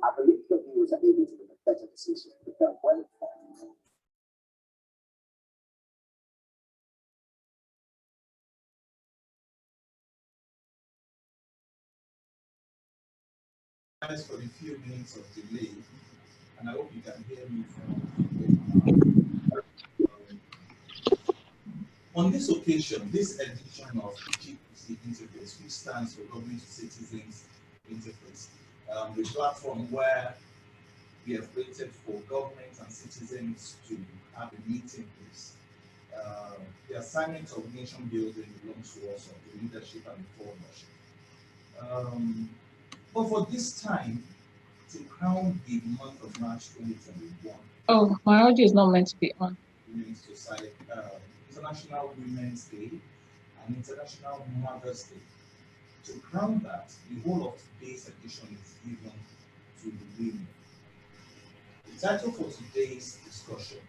I believe the viewers are able to make a better decision with their well-informed. For the few minutes of delay, and I hope you can hear me from on this occasion, this edition of GPC Interface, which stands for Government to Citizens Interface, the platform where we have created for government and citizens to have a meeting place. The assignment of nation building belongs to us, of the leadership and the followership. But for this time, to crown the month of March 2021. Oh, my audio is not meant to be on. Women's Society, International Women's Day and International Mother's Day. To crown that, the whole of today's edition is given to the women. The title for today's discussion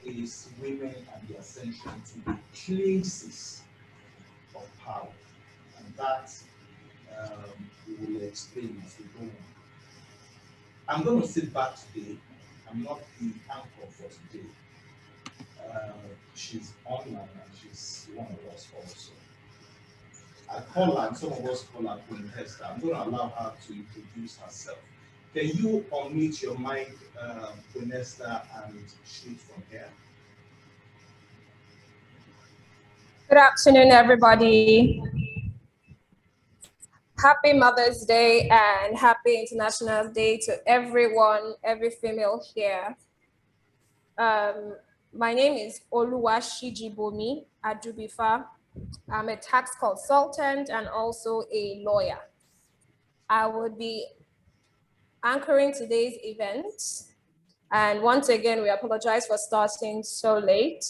is Women and the Ascension to the Places of Power. And that we will explain as we go on. I'm going to sit back today. I'm not the anchor for today. She's online and she's one of us also. I call her, and some of us call her Queen Hester. I'm going to allow her to introduce herself. Can you unmute your mic, Queen Hester, and shoot from here? Good afternoon, everybody. Happy Mother's Day and happy International Day to everyone, every female here. My name is Siji Adubifa. I'm a tax consultant and also a lawyer. I would be anchoring today's event. And once again, we apologize for starting so late.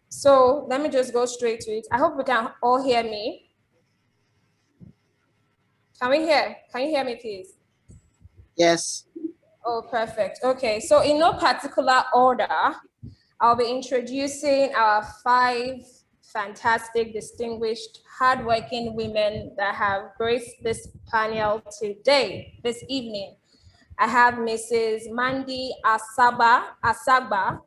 So let me just go straight to it. I hope we can all hear me. Can you hear me, please? Yes. Oh, perfect. Okay, so in no particular order, I'll be introducing our 5 fantastic, distinguished, hardworking women that have graced this panel today, this evening. I have Mrs. Mandy Asagba.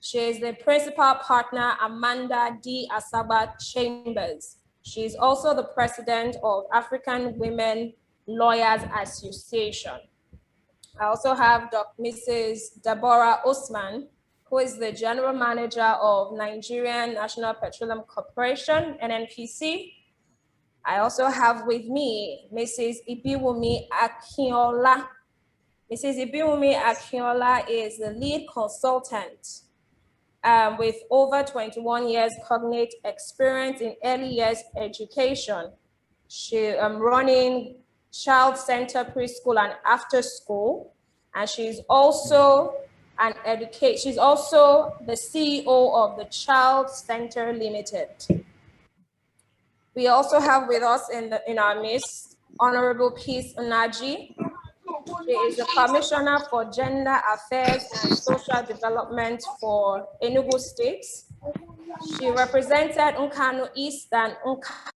She is the principal partner, Amanda D. Asagba Chambers. She is also the president of African Women Lawyers Association. I also have Mrs. Deborah Usman, who is the general manager of Nigerian National Petroleum Corporation, NNPC. I also have with me Mrs. Ibiwumi Akinola. Mrs. Ibiwumi Akinola is the lead consultant with over 21 years cognate experience in early years education. She running child center preschool and after school, and she's also she's also the CEO of the Child Center Limited. We also have with us in our midst Honorable Peace Nnaji. She is the Commissioner for Gender Affairs and Social Development for Enugu State. She represented Nkanu East and Nkanu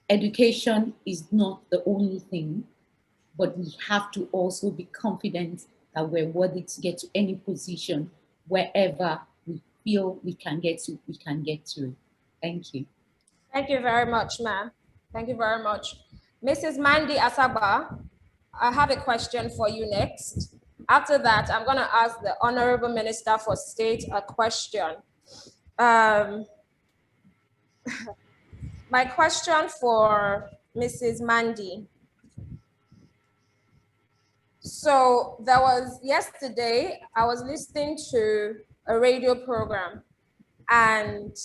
education is not the only thing, but we have to also be confident that we're worthy to get to any position wherever we feel we can get to, we can get to it. Thank you. Thank you very much, ma'am. Thank you very much. Mrs. Mandy Asagba, I have a question for you next. After that, I'm going to ask the Honorable Minister for State a question. My question for Mrs. Mandy. So there was yesterday, I was listening to a radio program and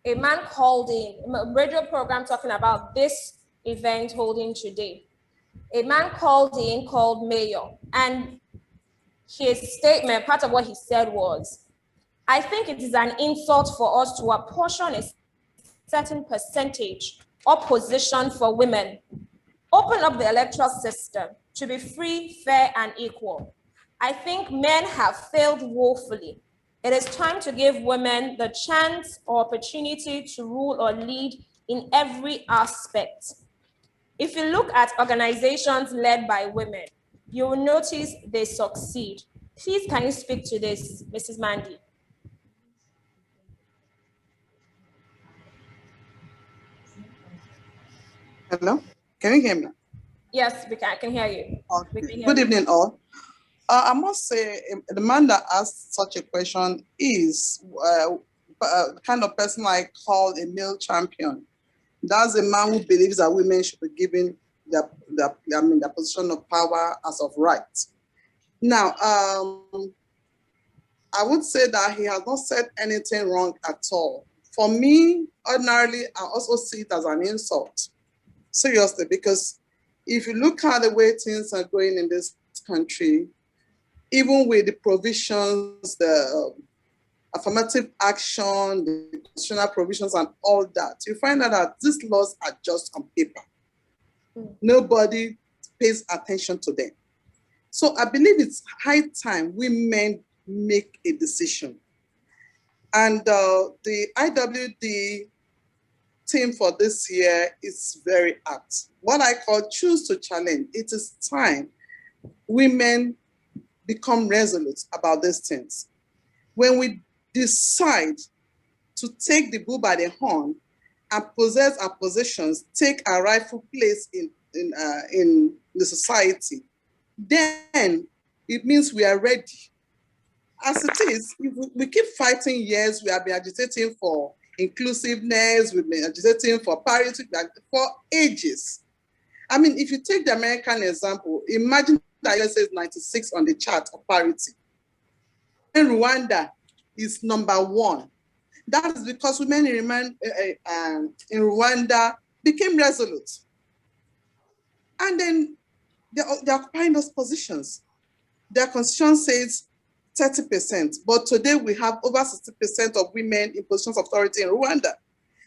a man called in, a radio program talking about this event holding today. A man called in called Mayor, and his statement, part of what he said was, I think it is an insult for us to apportion a certain percentage or position for women. Open up the electoral system to be free, fair, and equal. I think men have failed woefully. It is time to give women the chance or opportunity to rule or lead in every aspect. If you look at organizations led by women, you will notice they succeed. Please, can you speak to this, Mrs. Mandy? Hello, can you hear me? Yes, I can hear you. Okay. Good evening, all. I must say, the man that asked such a question is the kind of person I call a male champion. That's a man who believes that women should be given the position of power as of right. Now, I would say that he has not said anything wrong at all. For me, ordinarily, I also see it as an insult. Seriously, because if you look at the way things are going in this country, even with the provisions, the affirmative action, the constitutional provisions and all that, you find out that these laws are just on paper. Nobody pays attention to them. So I believe it's high time women make a decision. And the IWD theme for this year is very apt. What I call choose to challenge. It is time women become resolute about these things. When we decide to take the bull by the horn and possess our positions, take our rightful place in the society, then it means we are ready. As it is, if we keep fighting years, we have been agitating for inclusiveness, we've been agitating for parity for ages. I mean, if you take the American example, imagine that USA is 96 on the chart of parity. And Rwanda is #1. That is because women in Rwanda became resolute. And then they're occupying those positions. Their constitution says 30%, but today we have over 60% of women in positions of authority in Rwanda.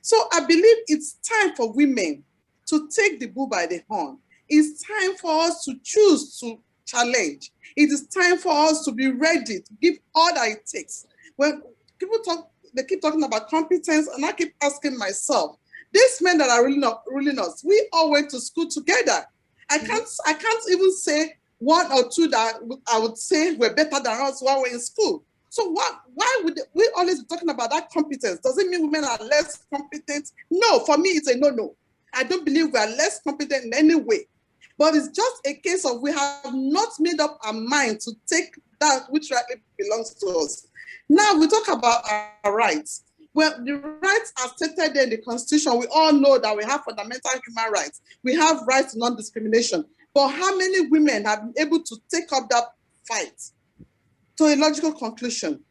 So I believe it's time for women to take the bull by the horn. It's time for us to choose to challenge. It is time for us to be ready to give all that it takes. When people talk, they keep talking about competence, and I keep asking myself, these men that are ruling us, we all went to school together. I can't even say one or two that I would say were better than us while we're in school. So why would we always be talking about that competence? Does it mean women are less competent? No, for me, it's a no-no. I don't believe we are less competent in any way. But it's just a case of we have not made up our mind to take that which rightly belongs to us. Now we talk about our rights. Well, the rights are stated in the Constitution. We all know that we have fundamental human rights. We have rights to non-discrimination. But how many women have been able to take up that fight to a logical conclusion?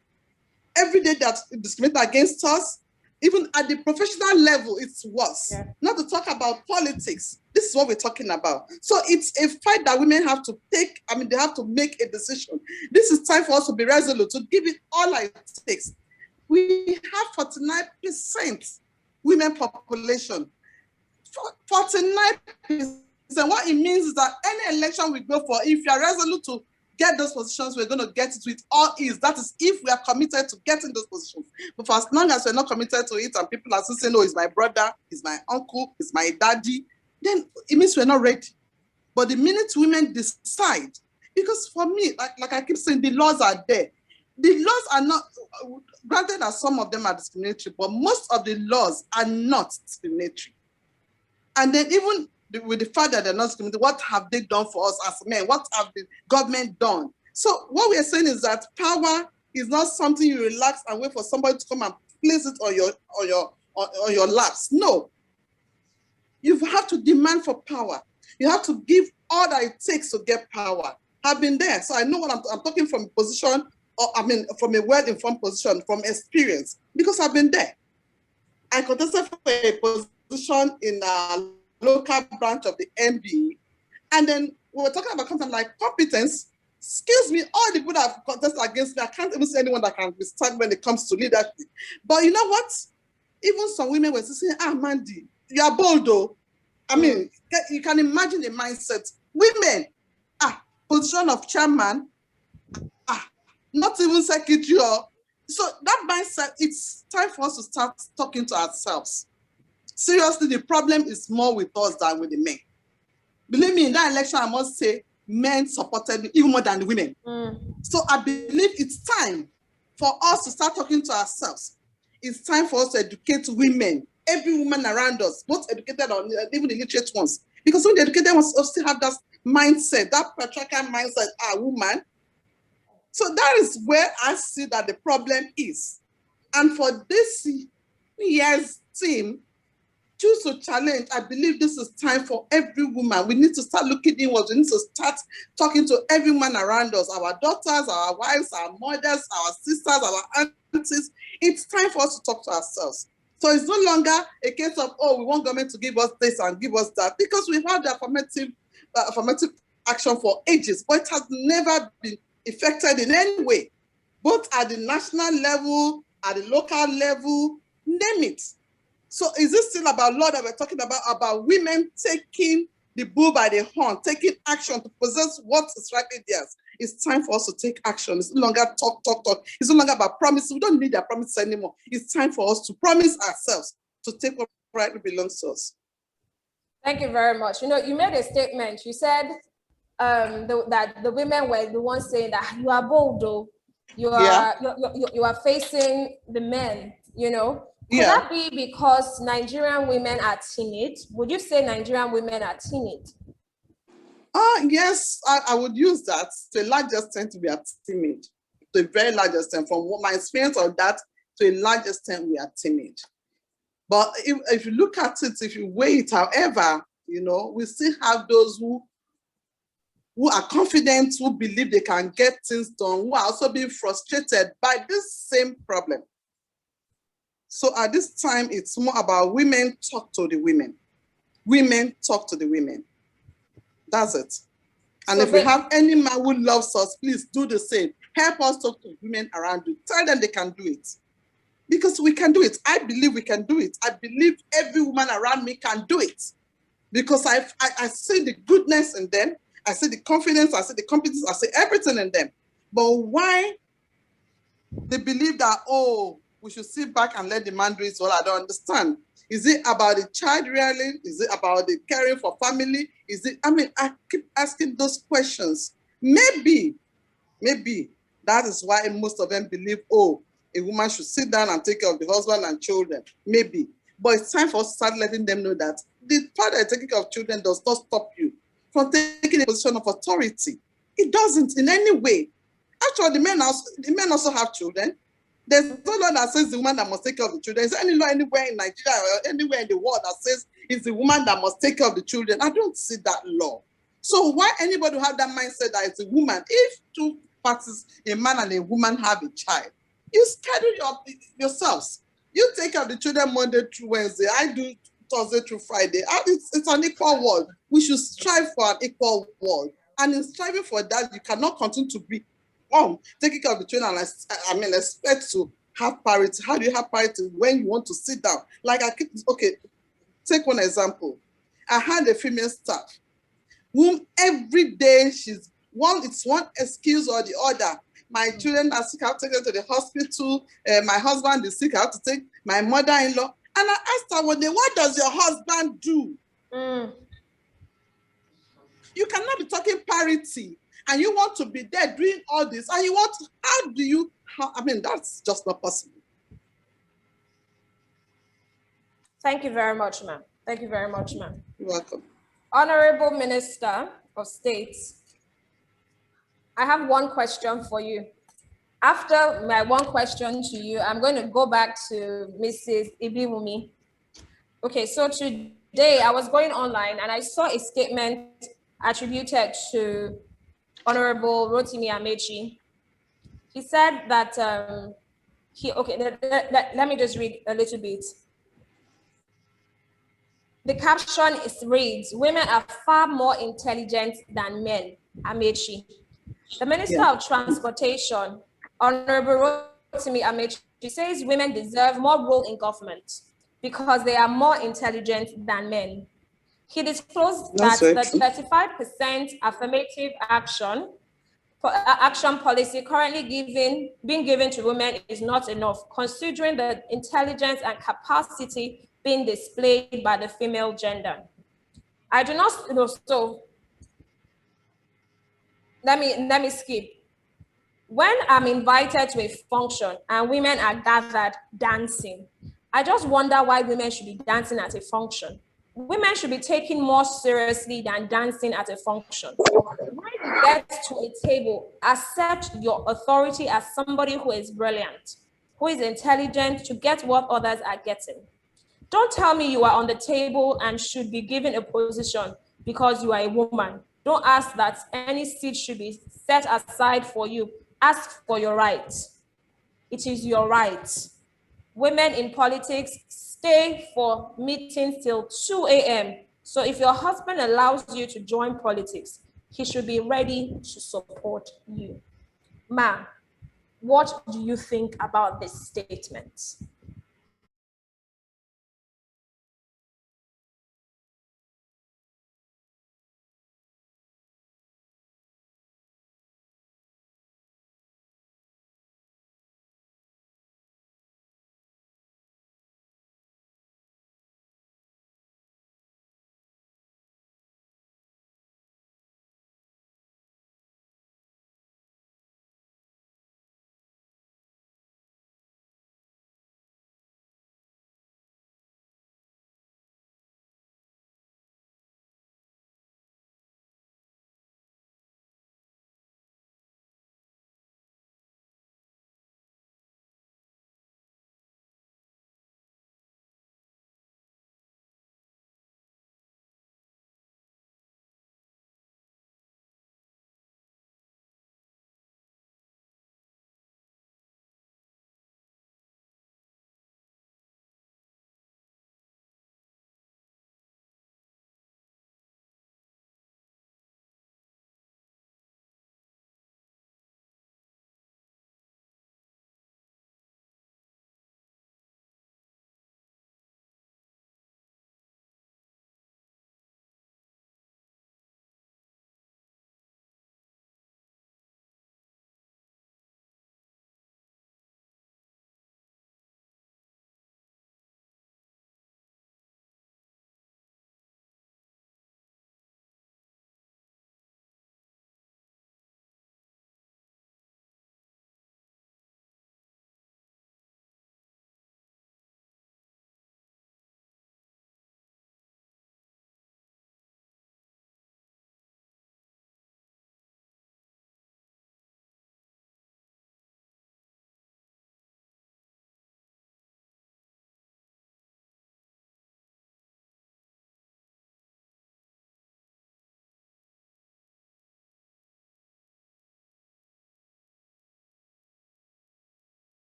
Every day that discriminate against us, even at the professional level, it's worse. Yeah. Not to talk about politics. This is what we're talking about. So it's a fight that women have to take. I mean, they have to make a decision. This is time for us to be resolute, to give it all it takes. We have 49% women population. 49%. What it means is that any election we go for, if you're resolute to get those positions, we're going to get it with all ease. That is if we are committed to getting those positions. But for as long as we're not committed to it and people are still saying, no, it's my brother, it's my uncle, it's my daddy, then it means we're not ready. But the minute women decide, because for me, like I keep saying, the laws are there. The laws are not, granted that some of them are discriminatory, but most of the laws are not discriminatory. And then even with the fact that they're not discriminatory, what have they done for us as men? What have the government done? So what we're saying is that power is not something you relax and wait for somebody to come and place it on your laps. No. You have to demand for power. You have to give all that it takes to get power. I've been there, so I know what I'm talking from a position, from a well-informed position, from experience, because I've been there. I contested for a position in a local branch of the MB, and then we were talking about something like competence. Excuse me, all the people that have contested against me, I can't even see anyone that can withstand when it comes to leadership. But you know what? Even some women were saying, Mandy, you are bold though. I mean, you can imagine the mindset. Women, position of chairman, not even secretary. So that mindset, it's time for us to start talking to ourselves. Seriously, the problem is more with us than with the men. Believe me, in that election, I must say, men supported me even more than the women. So I believe it's time for us to start talking to ourselves. It's time for us to educate women, every woman around us, both educated or even the illiterate ones. Because when the educated ones still have that mindset, that patriarchal mindset, woman. So that is where I see that the problem is. And for this year's team, choose to challenge, I believe this is time for every woman. We need to start looking inwards. We need to start talking to every woman around us, our daughters, our wives, our mothers, our sisters, our aunties. It's time for us to talk to ourselves. So it's no longer a case of, we want government to give us this and give us that, because we've had the affirmative action for ages, but it has never been effected in any way, both at the national level, at the local level, name it. So is this still about law that we're talking about women taking the bull by the horn, taking action to possess what is rightly theirs? It's time for us to take action. It's no longer talk. It's no longer about promises. We don't need their promises anymore. It's time for us to promise ourselves to take what rightly belongs to us. Thank you very much. You made a statement. You said that the women were the ones saying that you are bold, though. You are facing the men, Could that be because Nigerian women are timid? Would you say Nigerian women are timid? Yes, I would use that to a large extent. We are timid, to a very large extent. From what my experience of that, to a large extent, we are timid. But if you look at it, if you weigh it, however, we still have those who are confident, who believe they can get things done, who are also being frustrated by this same problem. So at this time, it's more about women talk to the women. Women talk to the women. That's it. And so if we have any man who loves us, please do the same. Help us talk to women around you. Tell them they can do it. Because we can do it. I believe we can do it. I believe every woman around me can do it. Because I see the goodness in them. I see the confidence. I see the competence. I see everything in them. But why they believe that, we should sit back and let the man do it? Well, I don't understand. Is it about the child rearing? Is it about the caring for family? I keep asking those questions. Maybe that is why most of them believe, a woman should sit down and take care of the husband and children. Maybe. But it's time for us to start letting them know that the fact that taking care of children does not stop you from taking a position of authority. It doesn't in any way. Actually, the men also have children. There's no law that says the woman that must take care of the children. Is there any law anywhere in Nigeria or anywhere in the world that says it's the woman that must take care of the children? I don't see that law. So why anybody have that mindset that it's a woman? If two parties, a man and a woman, have a child, you schedule yourselves. You take care of the children Monday through Wednesday. I do Thursday through Friday. It's an equal world. We should strive for an equal world. And in striving for that, you cannot continue to be taking care of the children and expect to have parity. How do you have parity when you want to sit down? Take one example. I had a female staff whom every day she's it's one excuse or the other. My children are sick, I have to take them to the hospital. My husband is sick, I have to take my mother-in-law. And I asked her one day, what does your husband do? You cannot be talking parity and you want to be there doing all this. And you want, I mean, that's just not possible. Thank you very much, ma'am. Thank you very much, ma'am. You're welcome. Honorable Minister of State, I have one question for you. After my one question to you, I'm going to go back to Mrs. Ibiwumi. Okay, so today I was going online and I saw a statement attributed to Honorable Rotimi Amechi. He said that, let me just read a little bit. The caption reads, women are far more intelligent than men, Amechi. The Minister of Transportation, Honorable Rotimi Amechi, says women deserve more role in government because they are more intelligent than men. He disclosed that the 35% affirmative action policy currently being given to women is not enough, considering the intelligence and capacity being displayed by the female gender. I do not know, so let me skip. When I'm invited to a function and women are gathered dancing, I just wonder why women should be dancing at a function. Women should be taken more seriously than dancing at a function. When you get to a table, accept your authority as somebody who is brilliant, who is intelligent to get what others are getting. Don't tell me you are on the table and should be given a position because you are a woman. Don't ask that any seat should be set aside for you. Ask for your right. It is your right. Women in politics stay for meetings till 2 a.m. So if your husband allows you to join politics, he should be ready to support you. Ma, what do you think about this statement?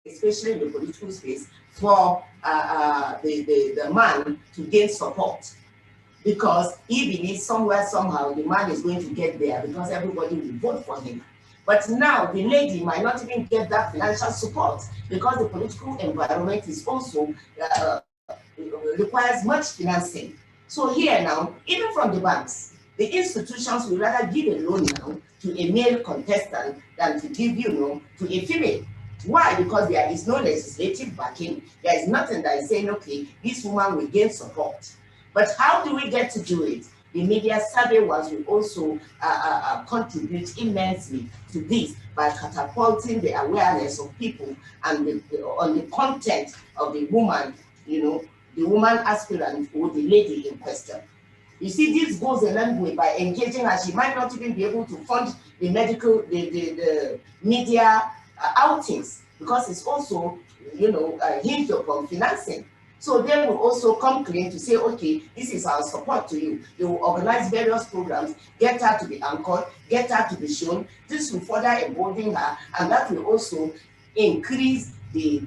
especially in the political space, for the man to gain support. Because he believes somewhere, somehow, the man is going to get there because everybody will vote for him. But now the lady might not even get that financial support because the political environment is also requires much financing. So here now, even from the banks, the institutions will rather give a loan now to a male contestant than to give, to a female. Why? Because there is no legislative backing. There is nothing that is saying, okay, this woman will gain support. But how do we get to do it? The media survey was will also contribute immensely to this by catapulting the awareness of people and on the content of the woman, the woman aspirant or the lady in question. You see, this goes a long way by engaging her. She might not even be able to fund the the media outings because it's also, hinged upon financing. So they will also come clean to say, okay, this is our support to you. They will organize various programs, get her to be anchored, get her to be shown. This will further embolden her, and that will also increase the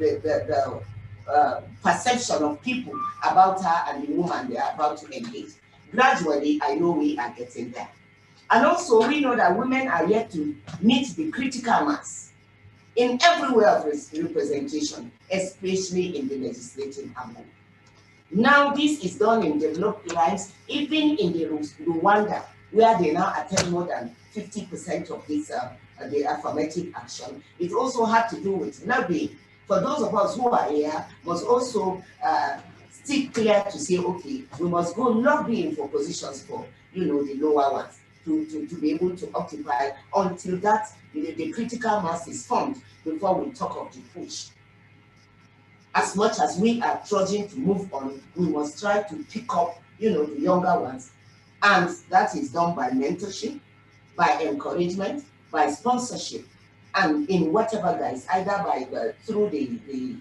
perception of people about her and the woman they are about to engage. Gradually, I know we are getting there. And also, we know that women are yet to meet the critical mass in every way of representation, especially in the legislative assembly. Now, this is done in developed lands, even in the Rwanda, where they now attend more than 50% of this the affirmative action. It also had to do with lobbying. For those of us who are here, must also stick clear to say, okay, we must go lobbying for positions for, the lower ones. To be able to occupy until that the critical mass is formed before we talk of the push. As much as we are trudging to move on, we must try to pick up, the younger ones. And that is done by mentorship, by encouragement, by sponsorship, and in whatever guise, either by through the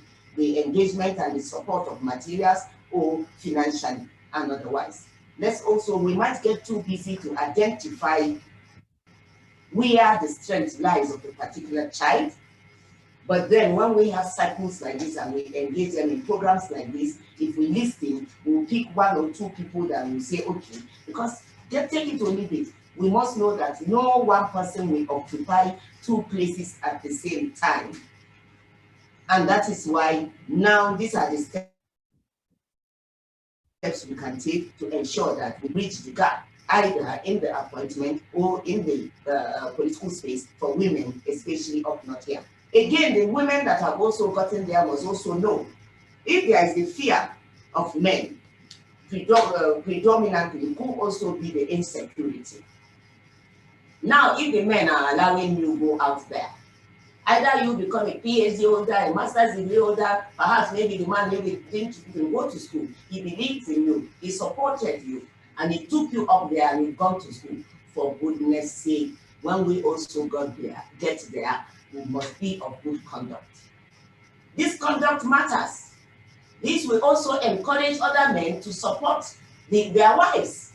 engagement and the support of materials or financially and otherwise. We might get too busy to identify where the strength lies of a particular child. But then when we have cycles like this and we engage them in programs like this, if we listen, we'll pick one or two people that will say, okay, because just take it or leave it. We must know that no one person will occupy two places at the same time. And that is why now these are the steps we can take to ensure that we bridge the gap, either in the appointment or in the political space for women, especially up north here. Again, the women that have also gotten there must also know if there is the fear of men, predominantly, could also be the insecurity. Now, if the men are allowing you to go out there, either you become a PhD holder, a master's degree holder, perhaps maybe the man maybe didn't even go to school. He believed in you, he supported you, and he took you up there and you've gone to school. For goodness sake, when we also get there, we must be of good conduct. This conduct matters. This will also encourage other men to support their wives.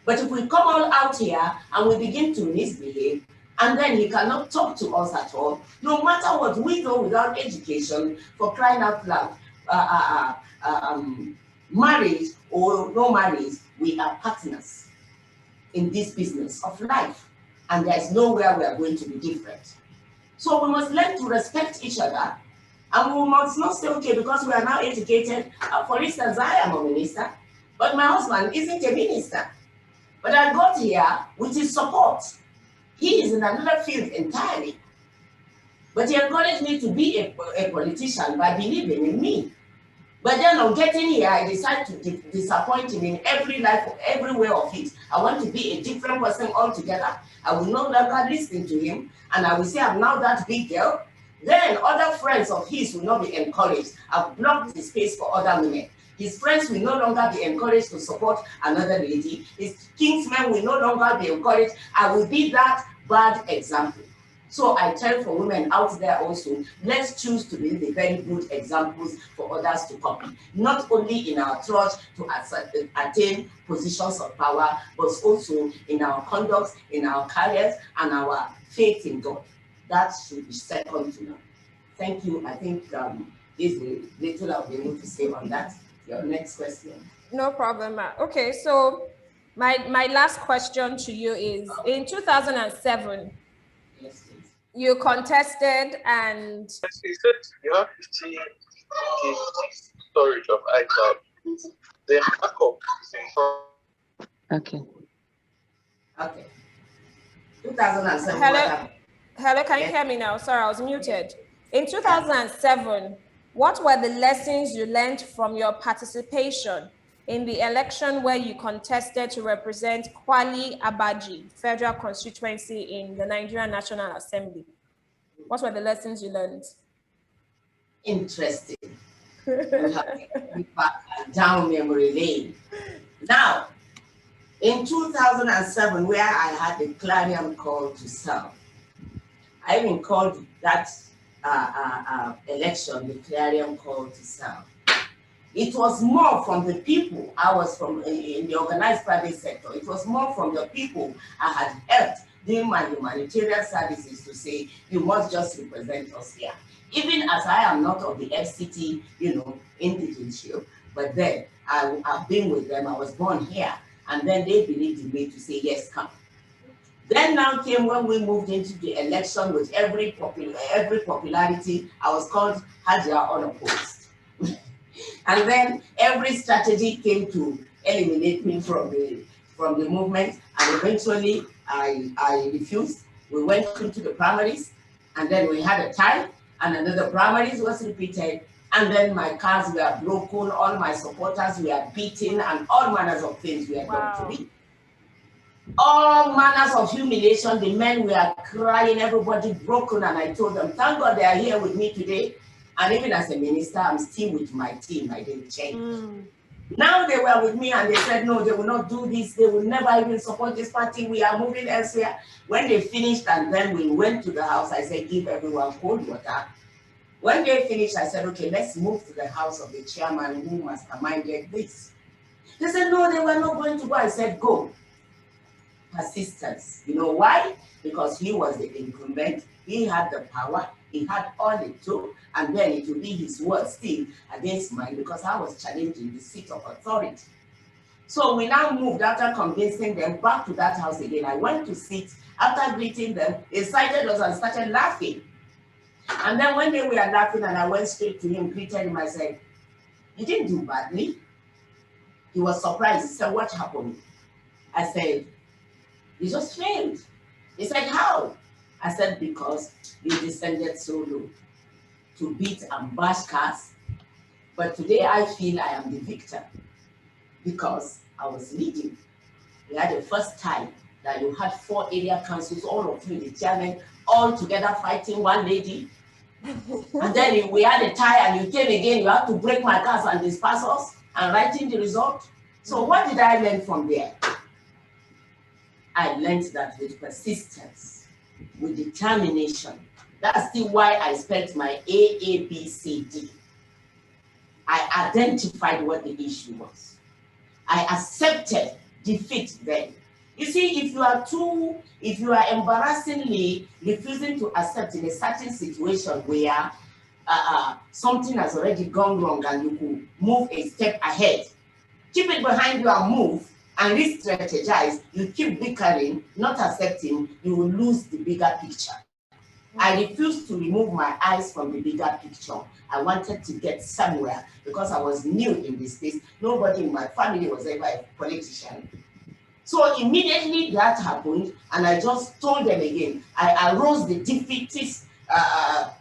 But if we come all out here and we begin to misbehave, and then he cannot talk to us at all, no matter what we do without education, for crying out loud, marriage or no marriage, we are partners in this business of life. And there's nowhere we are going to be different. So we must learn to respect each other. And we must not say, okay, because we are now educated, for instance, I am a minister, but my husband isn't a minister. But I got here with his support. He is in another field entirely. But he encouraged me to be a politician by believing in me. But then on getting here, I decided to disappoint him in every way of it. I want to be a different person altogether. I will no longer listen to him. And I will say, I'm now that big girl. Then other friends of his will not be encouraged. I've blocked the space for other women. His friends will no longer be encouraged to support another lady. His kinsmen will no longer be encouraged. I will be that bad example. So I tell for women out there also, let's choose to be the very good examples for others to copy. Not only in our trudge to attain positions of power, but also in our conduct, in our careers, and our faith in God. That should be second to none. Thank you. I think this is little I'll be able to say on that. Your next question. No problem, ma. Okay, so my last question to you is, in 2007, Yes, please. you contested and... You said you have 50 gig storage of iCloud. The backup is in front. Okay. Okay. 2007. Hello, can you Yes. hear me now? Sorry, I was muted. In 2007, what were the lessons you learned from your participation in the election where you contested to represent Kwali Abaji Federal Constituency in the Nigerian National Assembly? What were the lessons you learned? Interesting. You have taken me back down memory lane. Now, in 2007, where I had the clarion call to serve, I even called that election the clarion call to serve. It was more from the people. I was from in the organized private sector. It was more from the people I had helped doing my humanitarian services to say, you must just represent us here. Even as I am not of the FCT, indigenous, but then I've been with them. I was born here, and then they believed in me to say, yes, come. Then now came when we moved into the election with every popularity. I was called Hajia unopposed. And then every strategy came to eliminate me from the movement, and eventually I refused. We went into the primaries, and then we had a tie, and another primaries was repeated, and then my cars were broken, all my supporters were beaten, and all manners of things were done to me. All manners of humiliation. The men were crying, everybody broken, and I told them, thank God they are here with me today. And even as a minister, I'm still with my team. I didn't change. Now they were with me and they said, no, they will not do this. They will never even support this party. We are moving elsewhere. When they finished and then we went to the house, I said, give everyone cold water. When they finished, I said, okay, let's move to the house of the chairman who masterminded this. They said, no, they were not going to go. I said, go. Persistence. You know why? Because he was the incumbent. He had the power. He had all it took. And then it will be his word still against mine because I was challenging the seat of authority. So we now moved after convincing them back to that house again. I went to sit. After greeting them, they cited us and started laughing. And then when they were laughing and I went straight to him, greeted him, I said, you didn't do badly. He was surprised. He said, what happened? I said, you just failed. He said, how? I said, because you descended so low to beat and bash cars. But today I feel I am the victor because I was leading. We had the first time that you had 4 area councils, all of you, the chairman, all together fighting one lady. And then we had a tie and you came again, you had to break my cars and disperse us and write in the result. So what did I learn from there? I learned that with persistence, with determination, that's still why I spent my AABCD. I identified what the issue was. I accepted defeat then. You see, if you are embarrassingly refusing to accept in a certain situation where something has already gone wrong and you could move a step ahead, keep it behind you and move and re-strategize, you keep bickering, not accepting, you will lose the bigger picture. I refused to remove my eyes from the bigger picture. I wanted to get somewhere because I was new in this space. Nobody in my family was ever a politician. So immediately that happened, and I just told them again, I arose the defeatist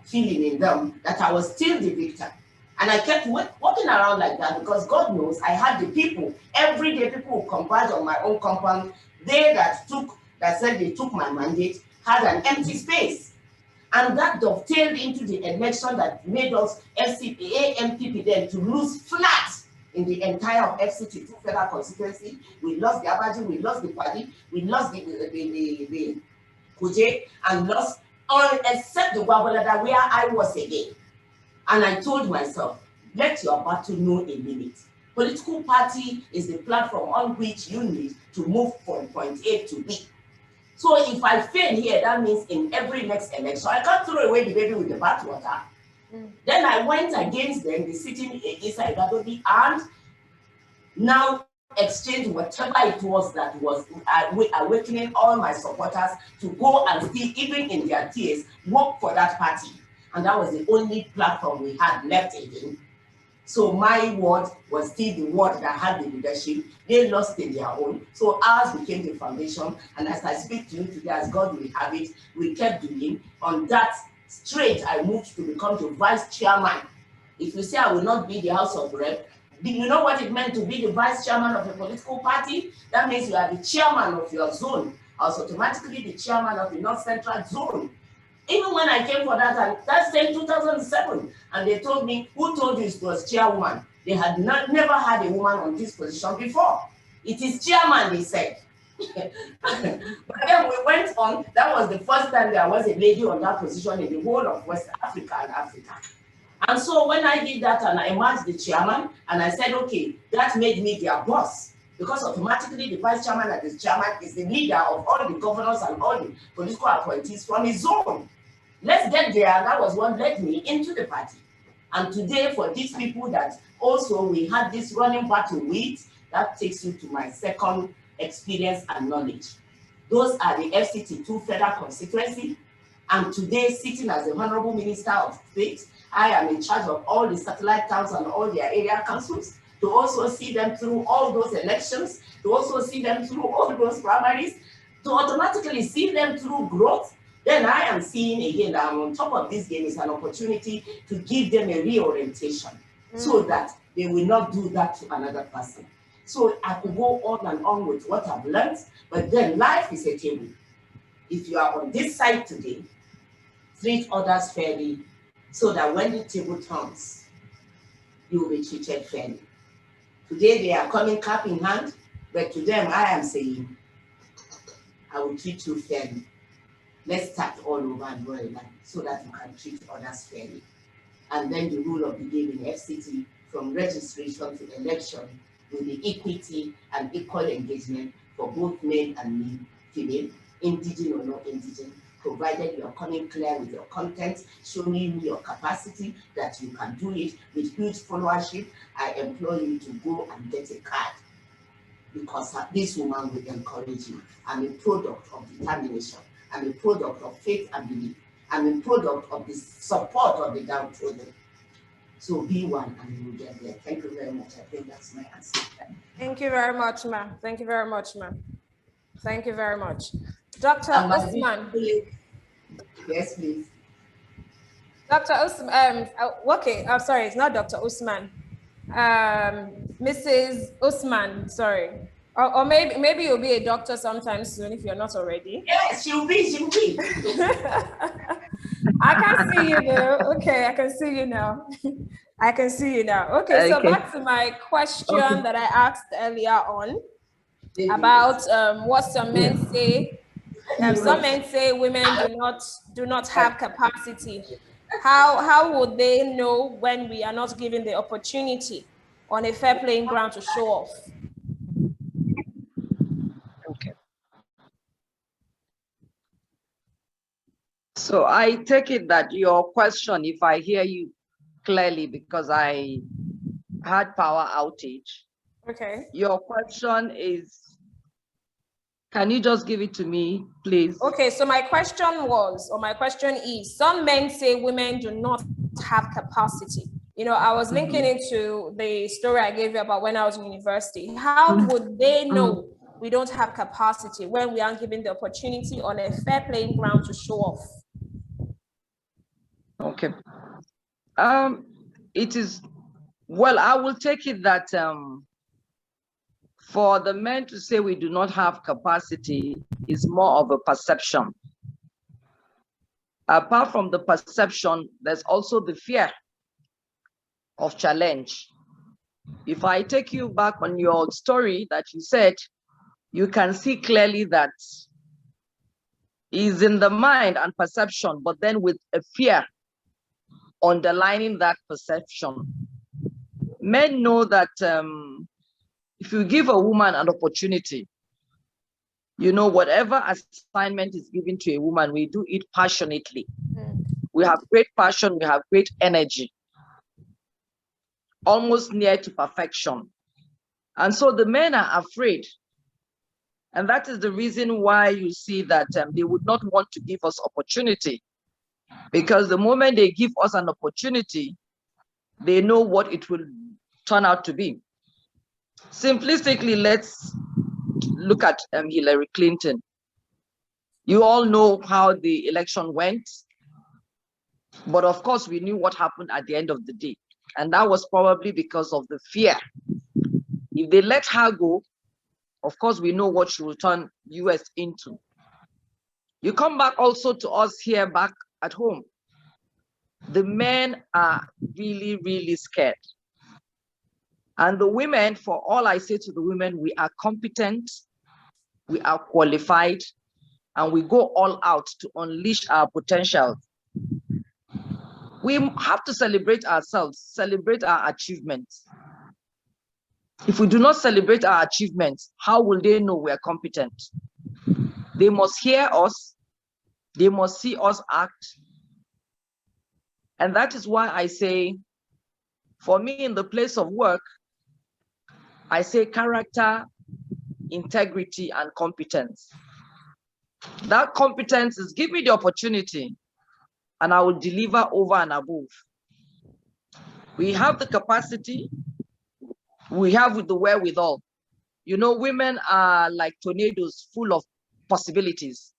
feeling in them that I was still the victor. And I kept walking around like that because God knows I had the people. Every day people would converge on my own compound. They that said they took my mandate had an empty space. And that dovetailed into the election that made us AMPP then to lose flat in the entire of FCT2 federal constituency. We lost the Abaji, we lost the Padi, we lost the Kuje, and lost all except the Wabolada where I was again. And I told myself, let your battle know a limit. Political party is the platform on which you need to move from point A to B. So if I fail here, that means in every next election, I can't throw away the baby with the bathwater. Then I went against them, the sitting inside Adobe, and now exchange whatever it was that was awakening all my supporters to go and still, even in their tears, work for that party. And that was the only platform we had left again. So my word was still the word that had the leadership. They lost in their own. So ours became the foundation. And as I speak to you today, as God will have it, we kept doing. On that straight, I moved to become the vice chairman. If you say I will not be the House of Rep, do you know what it meant to be the vice chairman of a political party? That means you are the chairman of your zone. I was automatically the chairman of the North Central Zone. Even when I came for that, and that's in 2007, and they told me, who told you it was chairwoman? They had never had a woman on this position before. It is chairman, they said. But then we went on. That was the first time there was a lady on that position in the whole of West Africa and Africa. And so when I did that and I emerged the chairman, and I said, okay, that made me their boss. Because automatically the vice chairman and the chairman is the leader of all the governors and all the political appointees from his zone. Let's get there. That was what led me into the party. And today, for these people that also we had this running battle with, that takes you to my second experience and knowledge. Those are the FCT2 federal constituency. And today, sitting as the Honorable Minister of State, I am in charge of all the satellite towns and all their area councils, to also see them through all those elections, to also see them through all those primaries, to automatically see them through growth. Then I am seeing again that I'm on top of this game is an opportunity to give them a reorientation so that they will not do that to another person. So I could go on and on with what I've learned, but then life is a table. If you are on this side today, treat others fairly so that when the table turns, you will be treated fairly. Today they are coming cap in hand, but to them I am saying, I will treat you fairly. Let's start all over and go again so that you can treat others fairly. And then the rule of the game in FCT, from registration to election, will be equity and equal engagement for both men and female, indigent or not indigent, provided you are coming clear with your content, showing you your capacity that you can do it with huge followership. I implore you to go and get a card, because this woman will encourage you. I'm a product of determination. I'm a product of faith and belief. I'm a product of the support of the downtrodden. So be one and you will get there. Thank you very much. I think that's my answer. Thank you very much, ma'am. Thank you very much, ma'am. Thank you very much. Dr. Usman. Yes, please. Dr. Usman, okay, I'm sorry, it's not Dr. Usman. Mrs. Usman, sorry. Or maybe you'll be a doctor sometime soon if you're not already. Yes, she'll be. I can see you now. Okay, I can see you now. I can see you now. Okay, so back to my question that I asked earlier on about what some men say. Some men say women do not have capacity. How would they know when we are not given the opportunity on a fair playing ground to show off? Okay. So I take it that your question, if I hear you clearly, because I had power outage. Okay. Your question is, can you just give it to me, please? Okay, so my question is, some men say women do not have capacity. You know, I was linking it to the story I gave you about when I was in university. How would they know we don't have capacity when we aren't given the opportunity on a fair playing ground to show off? Okay. It is, well, I will take it that for the men to say we do not have capacity is more of a perception. Apart from the perception, there's also the fear of challenge. If I take you back on your story that you said, you can see clearly that is in the mind and perception, but then with a fear underlining that perception. Men know that if you give a woman an opportunity, you know, whatever assignment is given to a woman, we do it passionately. we have great passion, we have great energy, almost near to perfection. And so the men are afraid. And that is the reason why you see that they would not want to give us opportunity. Because the moment they give us an opportunity, they know what it will turn out to be. Simplistically, let's look at Hillary Clinton. You all know how the election went. But of course, we knew what happened at the end of the day. And that was probably because of the fear. If they let her go, of course, we know what she will turn US into. You come back also to us here back at home. The men are really, really scared. And the women, for all I say to the women, we are competent, we are qualified, and we go all out to unleash our potential. We have to celebrate ourselves, celebrate our achievements. If we do not celebrate our achievements, how will they know we are competent? They must hear us, they must see us act. And that is why I say, for me in the place of work, I say character, integrity, and competence. That competence is give me the opportunity and I will deliver over and above. We have the capacity, we have the wherewithal. You know, women are like tornadoes full of possibilities.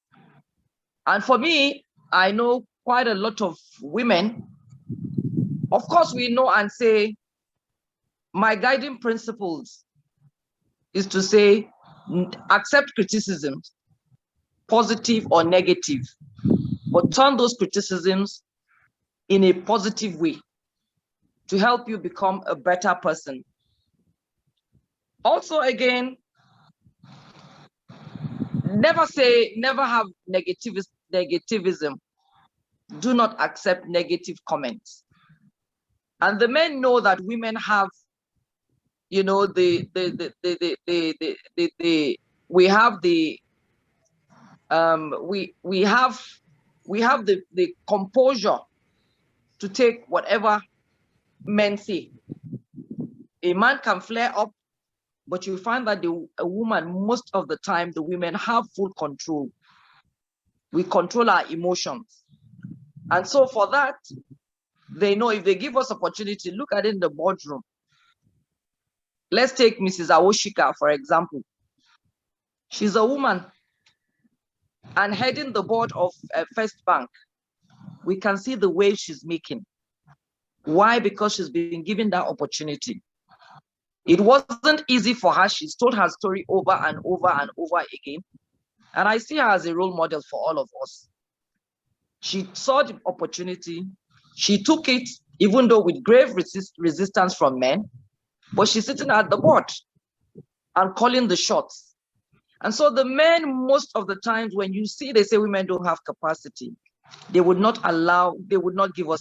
And for me, I know quite a lot of women. Of course, we know and say, my guiding principles is to say, accept criticism, positive or negative, but turn those criticisms in a positive way to help you become a better person. Also, again, never have negativism. Do not accept negative comments. And the men know that women have, you know, we have the composure to take whatever men say. A man can flare up, but you find that a woman, most of the time, the women have full control. We control our emotions. And so for that, they know if they give us opportunity, look at it in the boardroom. Let's take Mrs. Awoshika, for example. She's a woman and heading the board of First Bank. We can see the wave she's making. Why? Because she's been given that opportunity. It wasn't easy for her. She's told her story over and over and over again. And I see her as a role model for all of us. She saw the opportunity. She took it, even though with grave resistance from men, but she's sitting at the board and calling the shots. And so the men, most of the times when you see, they say women don't have capacity, they would not give us